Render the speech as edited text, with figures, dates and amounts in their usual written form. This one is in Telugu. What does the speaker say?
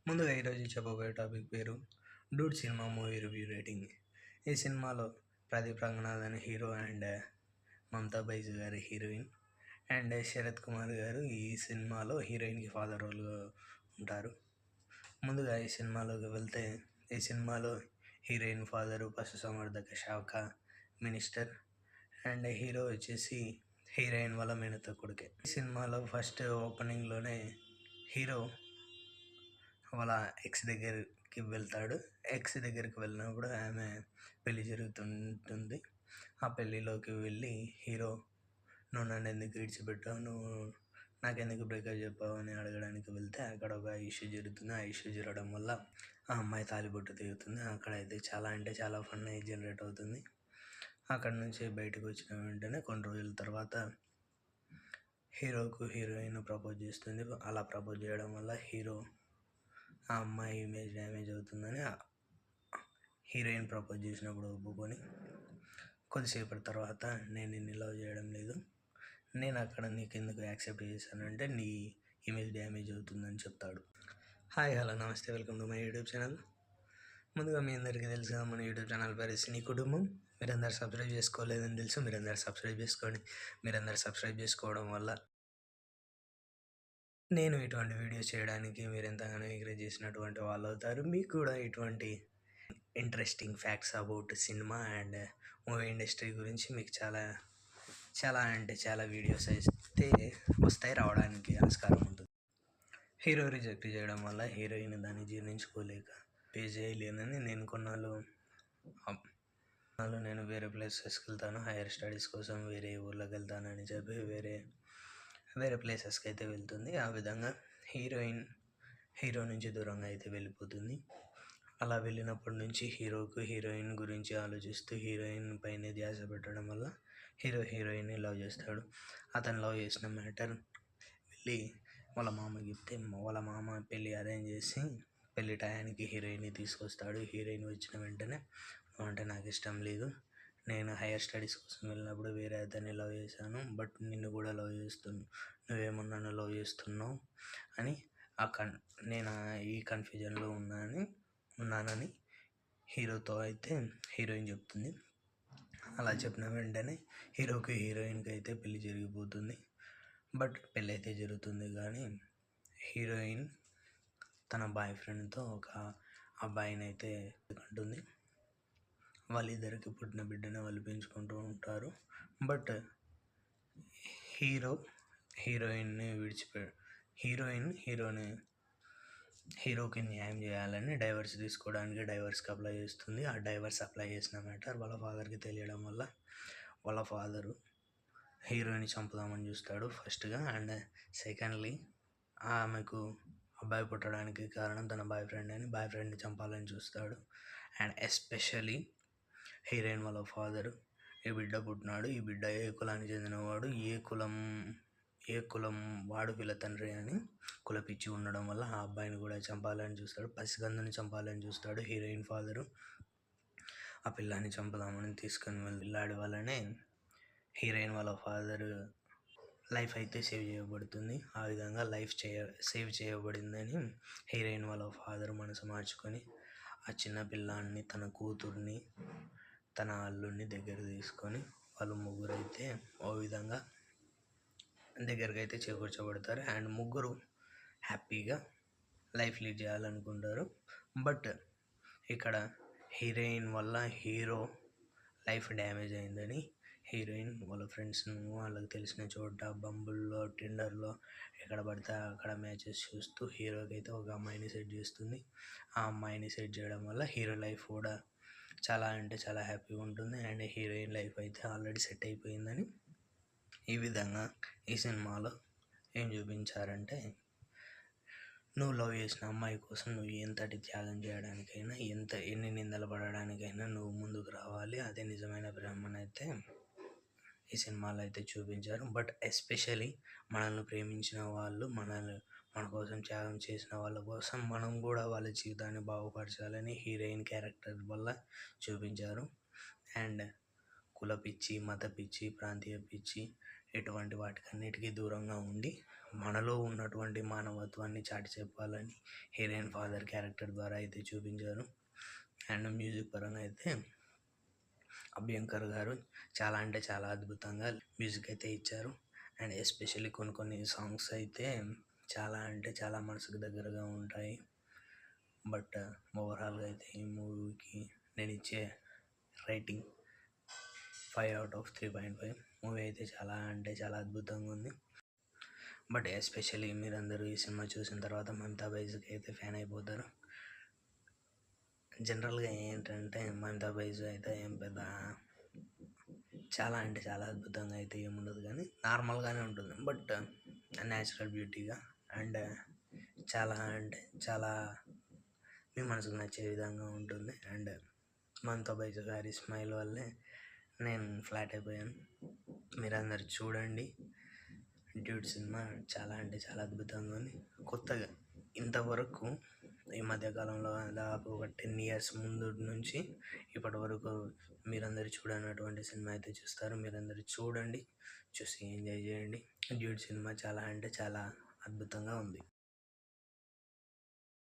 ముందుగా ఈరోజు చెప్పబోయే టాపిక్ పేరు Dude cinema movie review rating. ఈ సినిమాలో ప్రదీప్ రంగనాథ్ అని హీరో అండ్ మమతా బైజు గారి హీరోయిన్ అండ్ శరత్ కుమార్ గారు ఈ సినిమాలో హీరోయిన్కి ఫాదర్ రోల్గా ఉంటారు. ముందుగా ఈ సినిమాలోకి వెళ్తే, ఈ సినిమాలో హీరోయిన్ ఫాదరు పశుసంవర్ధక శాఖ మినిస్టర్ అండ్ హీరో వచ్చేసి హీరోయిన్ వాళ్ళ మేనత్త కొడుకే. ఈ సినిమాలో ఫస్ట్ ఓపెనింగ్లోనే హీరో వాళ్ళ ఎక్స్ దగ్గరికి వెళ్తాడు. ఎక్స్ దగ్గరికి వెళ్ళినప్పుడు ఆమె పెళ్ళి జరుగుతుంటుంది. ఆ పెళ్ళిలోకి వెళ్ళి హీరో, నువ్వు నన్ను ఎందుకు విడిచిపెట్టావు, నువ్వు నాకెందుకు బ్రేకప్ చెప్పావు అని అడగడానికి వెళ్తే అక్కడ ఒక ఇష్యూ జరుగుతుంది. ఆ ఇష్యూ జరగడం వల్ల ఆ అమ్మాయి తాలిబొట్టు దిగుతుంది. అక్కడైతే చాలా అంటే చాలా ఫన్ అయితే జనరేట్ అవుతుంది. అక్కడ నుంచి బయటకు వచ్చిన వెంటనే కొన్ని రోజుల తర్వాత హీరోకు హీరోయిన్ ప్రపోజ్ చేస్తుంది. అలా ప్రపోజ్ చేయడం వల్ల హీరో ఆ అమ్మాయి ఇమేజ్ డ్యామేజ్ అవుతుందని హీరోయిన్ ప్రపోజ్ చేసినప్పుడు ఒప్పుకొని, కొద్దిసేపటి తర్వాత నేను నిన్ను లవ్ చేయడం లేదు, నేను అక్కడ నీకు ఎందుకు యాక్సెప్ట్ చేశానంటే నీ ఇమేజ్ డ్యామేజ్ అవుతుందని చెప్తాడు. హాయ్ హలో నమస్తే, welcome to my YouTube channel. ముందుగా మీ అందరికీ తెలుసు కదా, మన యూట్యూబ్ ఛానల్ పేరు సినీ కుటుంబం. మీరందరూ సబ్స్క్రైబ్ చేసుకోలేదని తెలుసు, మీరందరూ సబ్స్క్రైబ్ చేసుకోండి. మీరందరూ సబ్స్క్రైబ్ చేసుకోవడం వల్ల నేను ఇటువంటి వీడియోస్ చేయడానికి మీరు ఎంతగానో ఎంకరేజ్ చేసినటువంటి వాళ్ళు అవుతారు. మీకు కూడా ఇటువంటి interesting facts about cinema and movie industry గురించి మీకు చాలా అంటే చాలా వీడియోస్ అయితే వస్తాయి, రావడానికి ఆస్కారం ఉంటుంది. హీరో రిజెక్ట్ చేయడం వల్ల హీరోయిన్ దాన్ని జీర్ణించుకోలేక పే చేయలేనని నేను వేరే ప్లేసెస్కి వెళ్తాను, హైయర్ స్టడీస్ కోసం వేరే ఊర్లోకి వెళ్తానని చెప్పి వేరే ప్లేసెస్కి అయితే వెళ్తుంది. ఆ విధంగా హీరో నుంచి దూరంగా అయితే వెళ్ళిపోతుంది. అలా వెళ్ళినప్పటి నుంచి హీరోకు హీరోయిన్ గురించి ఆలోచిస్తూ హీరోయిన్ పైన ధ్యాస పెట్టడం వల్ల హీరోయిన్ని లవ్ చేస్తాడు. అతను లవ్ చేసిన మ్యాటర్ వెళ్ళి వాళ్ళ మామకి చెప్తే వాళ్ళ మామ పెళ్ళి అరేంజ్ చేసి పెళ్ళి టయానికి హీరోయిన్ని తీసుకొస్తాడు. హీరోయిన్ వచ్చిన వెంటనే అంటే నాకు ఇష్టం లేదు, నేను హైయర్ స్టడీస్ కోసం వెళ్ళినప్పుడు వేరే అతన్ని లవ్ చేశాను, బట్ నిన్ను కూడా లవ్ చేస్తున్నాను, నువ్వేమో నన్ను లవ్ చేస్తున్నావు అని నేను ఈ కన్ఫ్యూజన్లో ఉన్నానని హీరోతో అయితే హీరోయిన్ చెప్తుంది. అలా చెప్పిన వెంటనే హీరోకి హీరోయిన్కి అయితే పెళ్ళి జరిగిపోతుంది. బట్ పెళ్ళి అయితే జరుగుతుంది కానీ హీరోయిన్ తన బాయ్ ఫ్రెండ్తో ఒక అబ్బాయిని అయితే కంటుంది. వాళ్ళిద్దరికి పుట్టిన బిడ్డని వాళ్ళు పెంచుకుంటూ ఉంటారు. బట్ హీరోకి న్యాయం చేయాలని డైవర్స్ తీసుకోవడానికి డైవర్స్కి అప్లై చేస్తుంది. ఆ డైవర్స్ అప్లై చేసిన మ్యాటర్ వాళ్ళ ఫాదర్కి తెలియడం వల్ల వాళ్ళ ఫాదరు హీరోయిన్ని చంపుదామని చూస్తాడు ఫస్ట్గా. అండ్ సెకండ్లీ ఆమెకు అబ్బాయి పుట్టడానికి కారణం తన బాయ్ ఫ్రెండ్ని చంపాలని చూస్తాడు. అండ్ ఎస్పెషలీ హీరోయిన్ వాళ్ళ ఫాదరు, ఈ బిడ్డ పుట్టినాడు, ఈ బిడ్డ ఏ కులానికి చెందినవాడు, ఏ కులం వాడు వీళ్ళ తండ్రి అని కులపిచ్చి ఉండడం వల్ల ఆ అబ్బాయిని కూడా చంపాలని చూస్తాడు, పసికందుని చంపాలని చూస్తాడు. హీరోయిన్ ఫాదరు ఆ పిల్లాన్ని చంపుదామని తీసుకొని వెళ్ళాడు వల్లనే హీరోయిన్ వాళ్ళ ఫాదరు లైఫ్ అయితే సేవ్ చేయబడుతుంది. ఆ విధంగా సేవ్ చేయబడిందని హీరోయిన్ వాళ్ళ ఫాదర్ మనసు మార్చుకొని ఆ చిన్న పిల్లాన్ని, తన కూతుర్ని, తన అల్లుడిని దగ్గర తీసుకొని వాళ్ళు ముగ్గురైతే ఓ విధంగా దగ్గరికి అయితే చేకూర్చబడతారు. అండ్ ముగ్గురు హ్యాపీగా లైఫ్ లీడ్ చేయాలనుకుంటారు. బట్ ఇక్కడ హీరోయిన్ వల్ల హీరో లైఫ్ డ్యామేజ్ అయిందని హీరోయిన్ వాళ్ళ ఫ్రెండ్స్ను వాళ్ళకి తెలిసిన చోట బంబుల్లో, టిండర్లో ఎక్కడ పడితే అక్కడ మ్యాచెస్ చూస్తూ హీరోకి అయితే ఒక అమ్మాయిని సెట్ చేస్తుంది. ఆ అమ్మాయిని సెట్ చేయడం వల్ల హీరో లైఫ్ కూడా చాలా అంటే చాలా హ్యాపీగా ఉంటుంది. అండ్ హీరోయిన్ లైఫ్ అయితే ఆల్రెడీ సెట్ అయిపోయిందని ఈ విధంగా ఈ సినిమాలో ఏం చూపించారంటే, నువ్వు లవ్ చేసిన అమ్మాయి కోసం నువ్వు ఎంతటి త్యాగం చేయడానికైనా, ఎన్ని నిందలు పడడానికైనా నువ్వు ముందుకు రావాలి, అదే నిజమైన ప్రేమను అయితే ఈ సినిమాలో అయితే చూపించారు. బట్ ఎస్పెషలీ మనల్ని ప్రేమించిన వాళ్ళు, మన కోసం త్యాగం చేసిన వాళ్ళ కోసం మనం కూడా వాళ్ళ జీవితాన్ని బాగుపరచాలని హీరోయిన్ క్యారెక్టర్ వల్ల చూపించారు. అండ్ కుల పిచ్చి, మత పిచ్చి, ప్రాంతీయ పిచ్చి ఎటువంటి వాటికన్నిటికీ దూరంగా ఉండి మనలో ఉన్నటువంటి మానవత్వాన్ని చాటి చెప్పాలని హీరోయిన్ ఫాదర్ క్యారెక్టర్ ద్వారా అయితే చూపించారు. అండ్ మ్యూజిక్ పరంగా అయితే అభ్యంకర్ గారు చాలా అంటే చాలా అద్భుతంగా మ్యూజిక్ అయితే ఇచ్చారు. అండ్ ఎస్పెషల్లీ కొన్ని కొన్ని సాంగ్స్ అయితే చాలా అంటే చాలా మనసుకు దగ్గరగా ఉంటాయి. బట్ ఓవరాల్గా అయితే ఈ మూవీకి నేను ఇచ్చే రేటింగ్ 5/3.5. మూవీ అయితే చాలా అంటే చాలా అద్భుతంగా ఉంది. బట్ ఎస్పెషల్లీ మీరందరూ ఈ సినిమా చూసిన తర్వాత మమతా బైజుకి అయితే ఫ్యాన్ అయిపోతారు. జనరల్గా ఏంటంటే మమతా బైజు అయితే ఏం పెద్ద చాలా అంటే చాలా అద్భుతంగా అయితే ఏముండదు, కానీ నార్మల్గానే ఉంటుంది. బట్ న్యాచురల్ బ్యూటీగా అండ్ చాలా అంటే చాలా మీ మనసుకు నచ్చే విధంగా ఉంటుంది. అండ్ మమతా బైజు గారి స్మైల్ వల్లే నేను ఫ్లాట్ అయిపోయాను. మీరందరూ చూడండి. డ్యూడ్ సినిమా చాలా అంటే చాలా అద్భుతంగా ఉంది. కొత్తగా ఇంతవరకు ఈ మధ్యకాలంలో దాదాపు ఒక 10 years ముందు నుంచి ఇప్పటి వరకు మీరందరూ చూడనటువంటి సినిమా అయితే చూస్తారు. మీరందరూ చూడండి, చూసి ఎంజాయ్ చేయండి. డ్యూడ్ సినిమా చాలా అంటే చాలా అద్భుతంగా ఉంది.